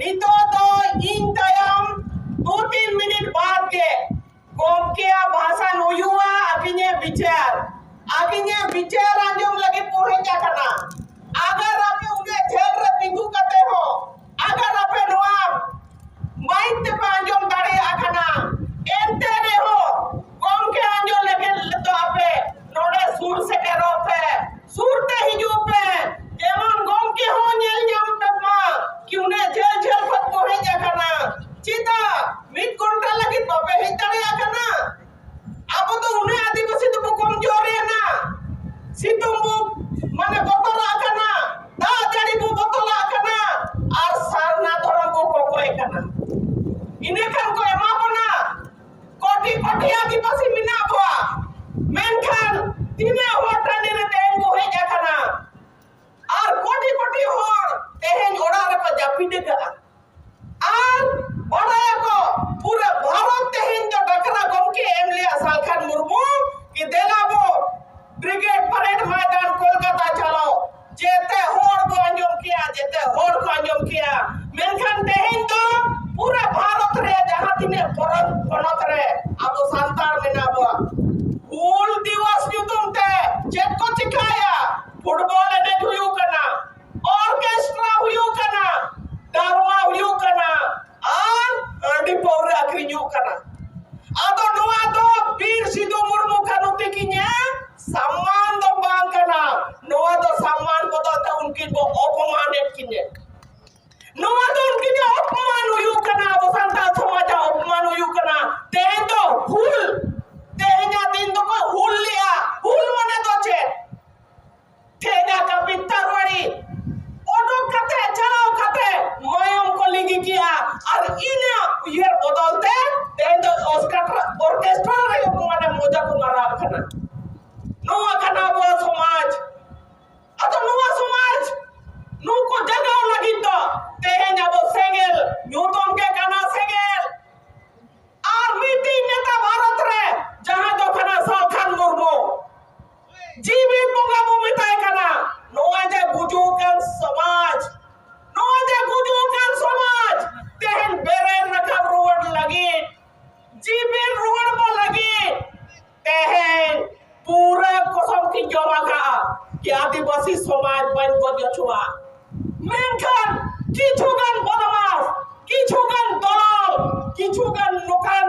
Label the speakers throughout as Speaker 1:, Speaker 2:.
Speaker 1: नितो तो इन तयम 2-3 मिनट बाद के गोमकेया भाषा हुआ आगिने विचार आंजम लगे पोहे जाकना अगर आपे उन्हें झेल रे पिंगू कते हो अगर आपे नोआ माइट पे आंजम दाड़े आकना एंते रे हो गोमके आंजम लगे तो आपे नोडे सुर से करो पे सुर ते हिजू पे जेमन गोमके हो नेल ᱧᱟᱢ पे मा कि उन्हें झेल खत पोहे जाकना चिता मिट घंटा लगी तो पे ही दाड़े आकना अब तो उन्हें आदिवासी तो कमजोर है ना सितुंबु माने बतला आकना दा जड़ी बु बतला आकना और सारना धरम को कोय कना इने खान को एमा बना कोटी कोटी आदिवासी मिना बवा मेनखान तिने होटने रे तेन को हे जाकना और कोटी कोटी होर तेहेन ओड़ा रे को जापिड का और बड़ा को पूरा भारत तेहेन जो डकरा गमके एमले सालखान मुर्मू कि देलाबो ब्रिगेड परेड मैदान कोलकाता चलो जेते होड़ को अंजम किया मेनखान तेहेन तो पूरा भारत रे जहां तिने पनत रे अब संतार मेनाबो हुल दिवस युतुम ते चेक को चिकाया फुटबॉल एने हुयु कना ऑर्केस्ट्रा हुयु कना धर्मा हुयु कना और अंडी पौरे अक्रियु कना आदो नोआ तो वीर सिधु मुर्मू कानु तिकिnya सम्मान दो बांग कना नोआ तो सम्मान बदलते उनकी वो अपमानित किने नोआ तो उनकी जो अपमान हुयु कना वो संता समाज अपमान हुयु कना तेहे तो हुल तेहेnya दिन तो को हुल लिया हुल मने तो चे ठेगा का पित्तरवाड़ी ओडो कते चलाओ कते मयम को लिंगी किया और इने ये बदलते तेहे तो ऑर्केस्ट्रा रे माने मोजा को मारा कना नोआ कना वो समाज अतो नोआ समाज नु को जगाव लगी तो तेहेnya वो सेंगेल न्यूटन के कना सेंगेल और मीटी नेता भारत रे जहां तो कना सालखान मुर्मू जीवित बोंगा भूमिताय कना नोआ जे गुजुकन समाज तेहेन बेरेन रखब रोड लगी जीवित रोड में लगी तेहेन पूरा कसम की जमा का कि आदिवासी समाज बन को जछुआ मेनखान किछुगन बदमाश किछुगन दलाल किछुगन नुकान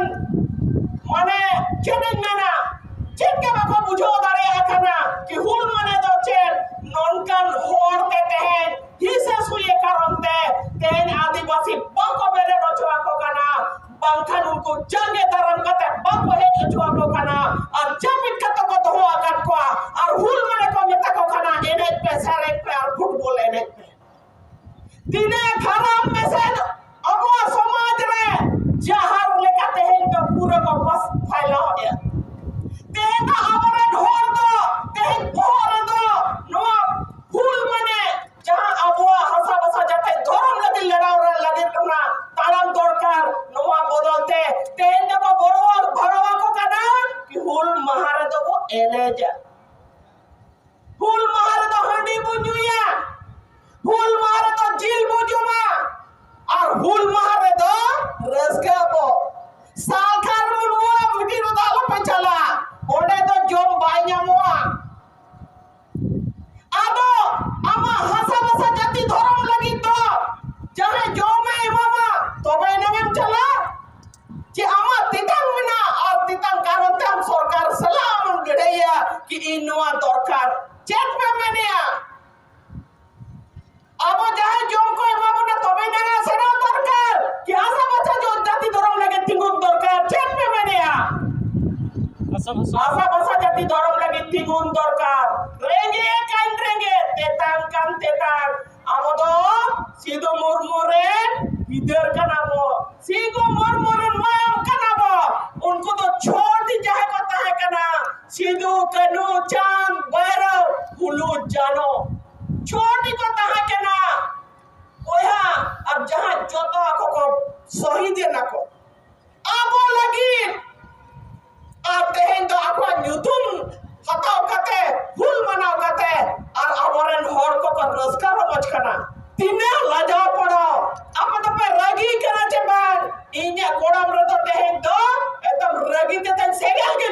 Speaker 1: माने चेनिन मेना चेन के बाको बुझो दारे आकना कि हुल माने दो चेन नॉनकान होर ते तेहेन हिसे सुये करमते तेहेन आदिवासी बाको बेरे रचुआ को कना बांखान उनको जंगे धर्म कते बाको हे रचुआ को कना और जबित कतो को तो आगत को और हुल माने को मेता को कना एने पे सारे पे और फुटबॉल एने पे दिने खराब मैसेज अगो समाज रे जहर लेका तेहेन तो पूरा को बस फैला हो गया तेहेन तो अबरन होर दो तेहेन पोर दो नो हुल माने जहां अबुआ हसा बसा जाते धर्म लगे लड़ाव लगे कना ताराम दरकार नोआ बदलते तेहेन तो भरवा को कना कि हुल महारे तो वो एलेजा हुल महारे तो हंडी बुजुया हुल महारे तो जिल बुजुमा और हुल महारे तो रसका बो सालखान मुर्मू मिटी रोदालो पे चला ओडे तो जोम बाय ᱧᱟᱢᱚᱜᱼᱟ आदो आमा हसा बसा जाति धर्म लगी तो जहां जोमे एमामा तबे नगम चला जे आमा तितांग मिना और तितांग कारते हम सरकार सलाम गड़ैया कि इनवा दरकार चेक में मेनिया अब जहां जोम को एमामा ना तबे नगा सेना दरकार कि हसा बसा जो जाति धर्म लगे तिंगुम दरकार चेक में मेनिया आशा बसा जाति धर्म लगी तिगुन दरकार रेंगे तेतांग कान तेतांग आबो सिधु मुर्मू रे इधर कनाबो सिधु मुर्मू रे मायम कनाबो उनको तो छोटी जाए को ताहे कना सिधु कनु चांद भैरव हुलू जानो छोटी को ताहे कना ओया अब जहां जोतो को शहीद ना को आबो लगी आप तेहेन तो आपा न्यूतुम हताव कते हुल मनाव कते और अबरन होड़ को रसका रमज कना तिने लजाव पड़ो आप तो पे इन्या कोड़म रे तो तेहें दो एकदम रगी ते सेंगल के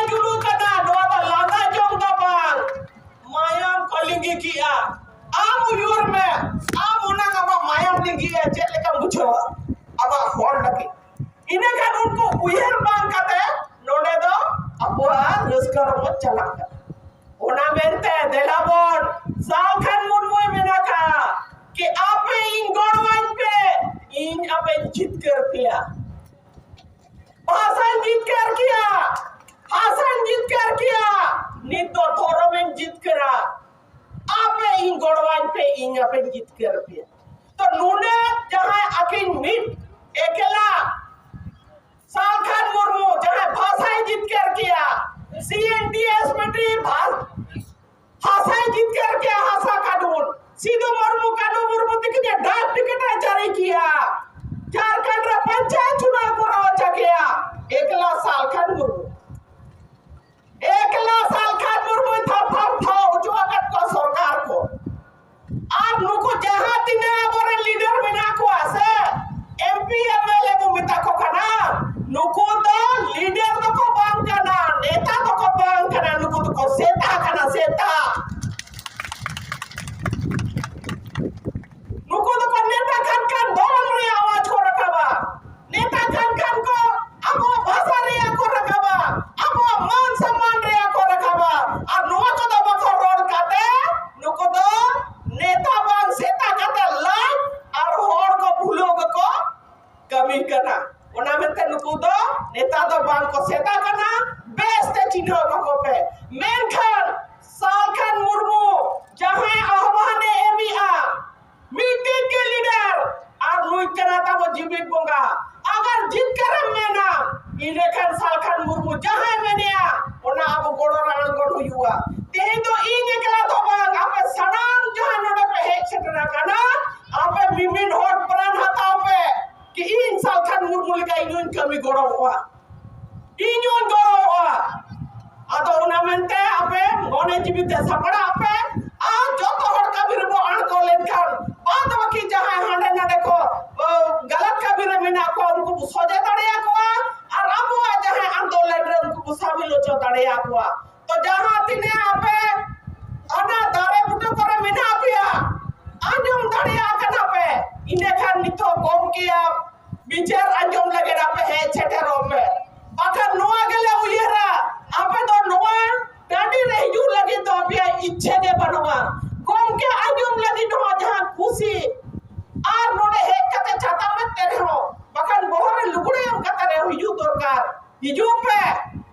Speaker 1: जुलू कना नोआ तो लागा जोंग दा बांग मायाम कलिंगी किया आम उयुर में आम उना गा मायाम लिंगी है चेक लेका बुझवा अब होड़ लगी इन्हें kan उनको उयर बांग कते नोडे दो अबुआ रस्कर मत चला कर ओना मेंते देलाबोन सालखान मुर्मू मेनाका कि आपे इन गणवान पे इन आपे जीत कर किया हासन जीत कर किया नित तो थोरो में जीत करा आपे इन गणवान पे इन आपे जीत कर किया तो नूने जहां अकिन मिट एकला सालखान मुर्मू जहां भाषा जीत कर किया CNDS में भाषा जीत कर किया हासा कानून सीधो मुर्मू दिखे डाक टिकट जारी किया झारखंड रा पंचायत चुनाव करावा किया एकला सालखान मुर्मू थर था उजवागत को सरकार को और नुको जहां तिने बोरे लीडर बना को आसे MP MLA मुमिता को कना नुको तो लीडर तो को बांग कना नेता तो को बांग कना नुको तो को सेता कना सेता नुको तो को नेता खान दोलन रे आवाज को रखबा नेता खान को अबो भाषा रे को रखबा अबो मान सम्मान रे को रखबा और नुवा को तो बको रोड काटे नुको तो नेता बांग सेता काटे लाइक और होड़ को भूलोग को कमी करना ओना मेंते नुको दो नेता दो बांग को सेता करना बेस्ते चिन्ह को पे मेनखान सालखान मुर्मू जहां आह्वाने एमिया मीटिंग के लीडर और नुई करता वो जीवित बोंगा अगर जीत कर मेना इलेक्शन सालखान मुर्मू जहां मेनिया ओना अब गोड़ो राण गोड़ हुआ ते तो इन एकला तो बांग आपे सनाम जहां नोडे पे हेक सेटना कना आपे मिमिन होट प्राण हताओ पे कि इन सालखान मुर्मू लेका इन कमी गोड़ो हुआ आदो उना मेंते आपे मोने जीवित सपड़ा आपे आ जोतो होड़ कबी रो आण को लेनखान बाद बाकी जहां हांडे ना देखो गलत कबी रे मेना को उनको सोजे तड़िया को और अब जहां आंदोलन रे उनको शामिल हो तड़िया को तो जहां तिने आपे अना दारे बुटो करे मेना पिया आंजम तड़िया कना पे इने खान नितो गोम किया विचार आंजम लगे ना पे है छेटेरो पे अगर नोआ गले उयरा आपे तो नोआ गाड़ी रे हिजू लगे तो अपिया इच्छे दे बनवा गोम के आंजम लगी नोआ जहां खुशी आर नोडे हेक कते छाता मत करे हो बकन बोहरे लुगड़े हम कते रे हिजू दरकार हिजू पे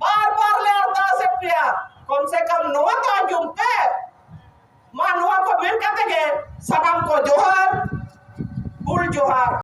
Speaker 1: बार ले अरदास पिया कम से कम नोआ तो आंजम पे मा नोआ को मेन कते के सनम को जोहार बुल जोहार।